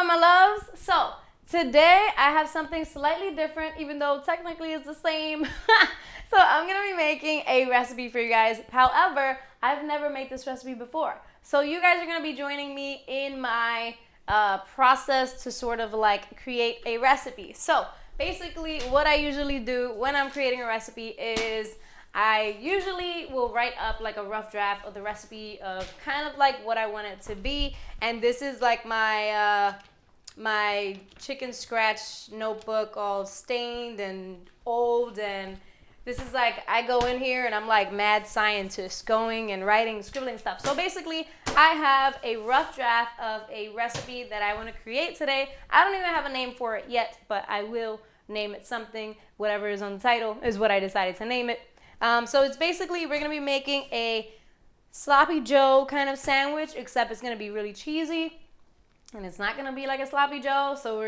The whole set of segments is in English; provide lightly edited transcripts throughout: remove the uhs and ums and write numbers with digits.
on, my loves. So today I have something slightly different, even though technically it's the same. So I'm gonna be making a recipe for you guys. However, I've never made this recipe before. So you guys are gonna be joining me in my process to sort of like create a recipe. So basically what I usually do when I'm creating a recipe is I usually will write up like a rough draft of the recipe of kind of like what I want it to be. And this is like my my chicken scratch notebook, all stained and old, and this is like I go in here and I'm like mad scientist going and writing, scribbling stuff. So basically I have a rough draft of a recipe that I want to create today. I don't even have a name for it yet, but I will name it something. Whatever is on the title is what I decided to name it. So it's basically, we're going to be making a sloppy joe kind of sandwich, except it's going to be really cheesy. And it's not going to be like a sloppy joe. So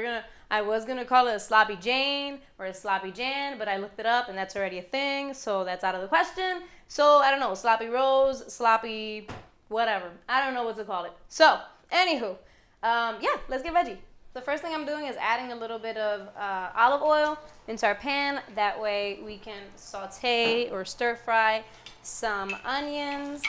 I was going to call it a sloppy Jane or a sloppy Jan, but I looked it up and that's already a thing. So that's out of the question. So I don't know, sloppy rose, sloppy whatever. I don't know what to call it. So anywho, yeah, let's get veggie. The first thing I'm doing is adding a little bit of olive oil into our pan. That way we can saute or stir fry some onions.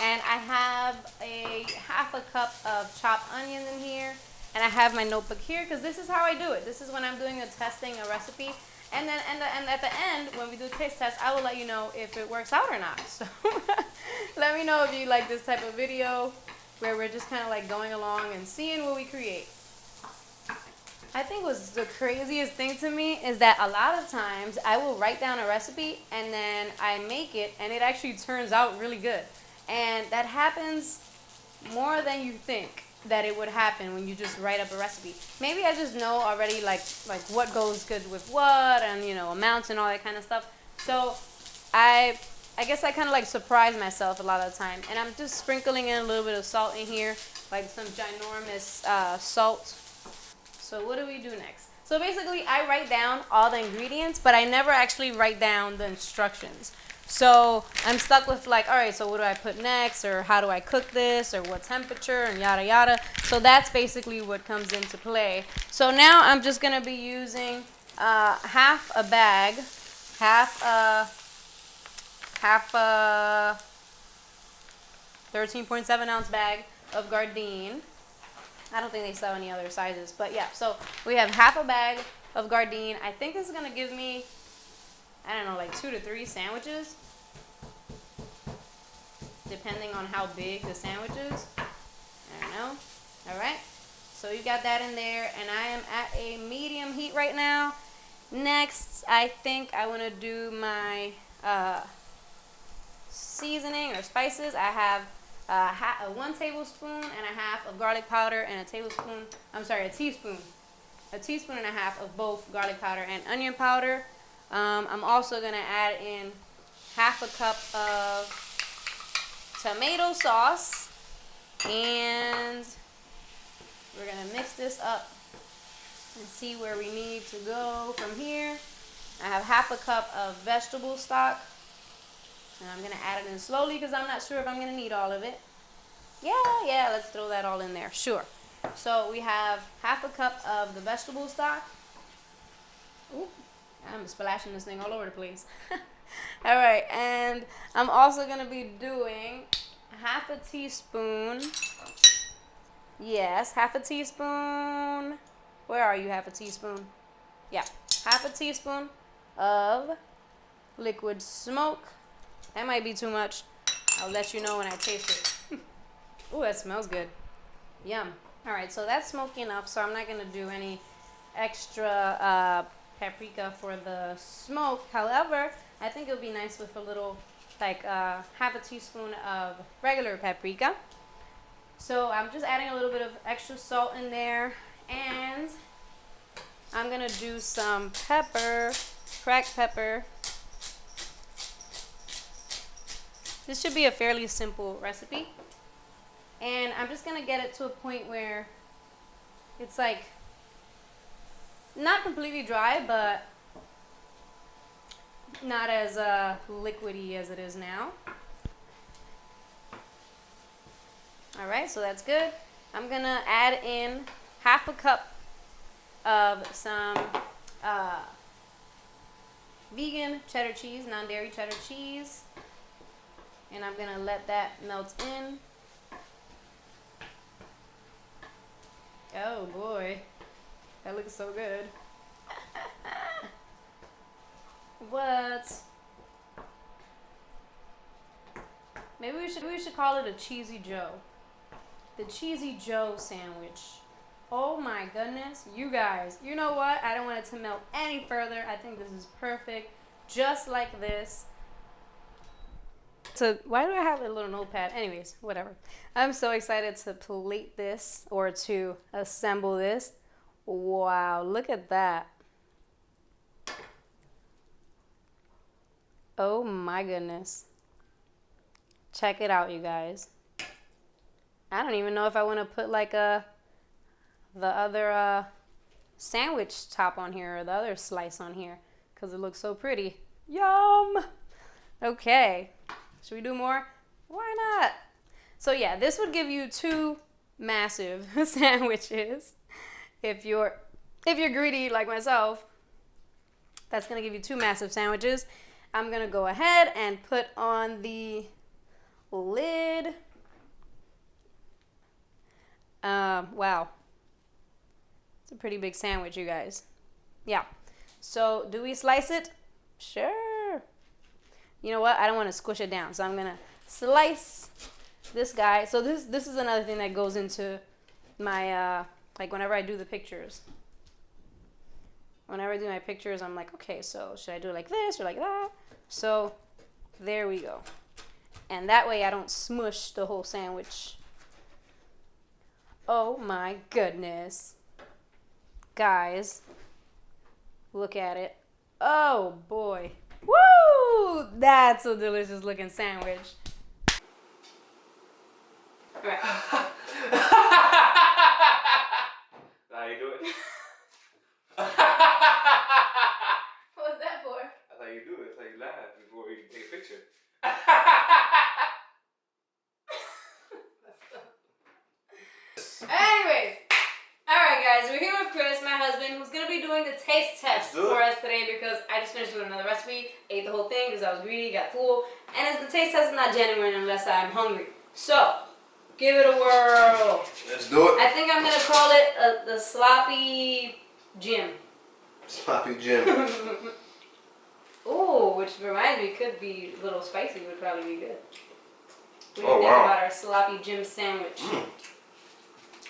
And I have a half a cup of chopped onions in here. And I have my notebook here because this is how I do it. This is when I'm doing testing a recipe. And then and at the end, when we do a taste test, I will let you know if it works out or not. So let me know if you like this type of video where we're just kind of like going along and seeing what we create. I think what's the craziest thing to me is that a lot of times I will write down a recipe and then I make it and it actually turns out really good. And that happens more than you think that it would happen when you just write up a recipe. Maybe I just know already like what goes good with what and amounts and all that kind of stuff. So I guess I kind of like surprise myself a lot of the time. And I'm just sprinkling in a little bit of salt in here, like some ginormous salt. So what do we do next? So basically I write down all the ingredients, but I never actually write down the instructions. So I'm stuck with like, all right, so what do I put next? Or how do I cook this? Or what temperature? And yada yada. So that's basically what comes into play. So now I'm just going to be using half a 13.7 ounce bag of Gardein. I don't think they sell any other sizes, but yeah. So we have half a bag of Gardein. I think this is gonna give me, I don't know, like 2 to 3 sandwiches, depending on how big the sandwich is. I don't know. All right. So you got that in there, and I am at a medium heat right now. Next, I think I want to do my seasoning or spices. I have 1 tablespoon and a half of garlic powder and a teaspoon and a half of both garlic powder and onion powder. I'm also going to add in half a cup of tomato sauce, and we're going to mix this up and see where we need to go from here. I have half a cup of vegetable stock. And I'm going to add it in slowly because I'm not sure if I'm going to need all of it. Yeah, let's throw that all in there. Sure. So we have half a cup of the vegetable stock. Ooh, I'm splashing this thing all over the place. All right, and I'm also going to be doing half a teaspoon. Yes, half a teaspoon. Where are you, half a teaspoon? Yeah, half a teaspoon of liquid smoke. That might be too much. I'll let you know when I taste it. Ooh, that smells good. Yum. All right, so that's smoky enough, so I'm not going to do any extra paprika for the smoke. However, I think it would be nice with a little, like half a teaspoon of regular paprika. So I'm just adding a little bit of extra salt in there, and I'm going to do some pepper, cracked pepper. This should be a fairly simple recipe. And I'm just going to get it to a point where it's like not completely dry, but not as liquidy as it is now. All right, so that's good. I'm going to add in 1/2 half a cup of some vegan cheddar cheese, non-dairy cheddar cheese. And I'm gonna let that melt in. Oh boy, that looks so good. What? Maybe we should call it a Cheesy Joe. The Cheesy Joe sandwich. Oh my goodness, you guys. You know what? I don't want it to melt any further. I think this is perfect, just like this. So why do I have a little notepad? Anyways, whatever. I'm so excited to plate this or to assemble this. Wow, look at that. Oh my goodness. Check it out, you guys. I don't even know if I want to put like the other sandwich top on here or the other slice on here because it looks so pretty. Yum! Okay. Should we do more? Why not? So yeah, this would give you 2 massive sandwiches. If you're greedy like myself, that's gonna give you 2 massive sandwiches. I'm gonna go ahead and put on the lid. Wow. It's a pretty big sandwich, you guys. Yeah. So do we slice it? Sure. You know what? I don't want to squish it down, so I'm gonna slice this guy. So this is another thing that goes into my like whenever I do the pictures. Whenever I do my pictures, I'm like, okay, so should I do it like this or like that? So there we go. And that way I don't smush the whole sandwich. Oh my goodness. Guys, look at it. Oh boy. Woo! That's a delicious looking sandwich. All right. How you doing? What was that for? That's how you do it. That's how you laugh before you take a picture. Anyways, alright guys, we're here with Chris, my husband, who's going to be doing the taste test for us today because I just finished doing another recipe, ate the whole thing because I was greedy, got full, and as the taste test is not genuine unless I'm hungry. So, give it a whirl. Let's do it. I think I'm going to call it the Sloppy Jim. Sloppy Jim. Ooh, which reminds me, could be a little spicy, would probably be good. What do you Oh, think wow. about our Sloppy Jim sandwich?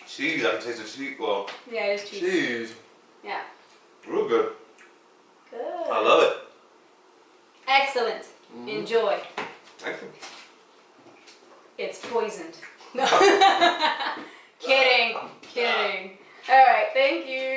Cheese, I can taste the cheese. Well, Yeah, it is cheese. cheese. Yeah. Real good. Good. I love it. Excellent. Enjoy. Thank you. It's poisoned. No. Kidding. Kidding. All right. Thank you.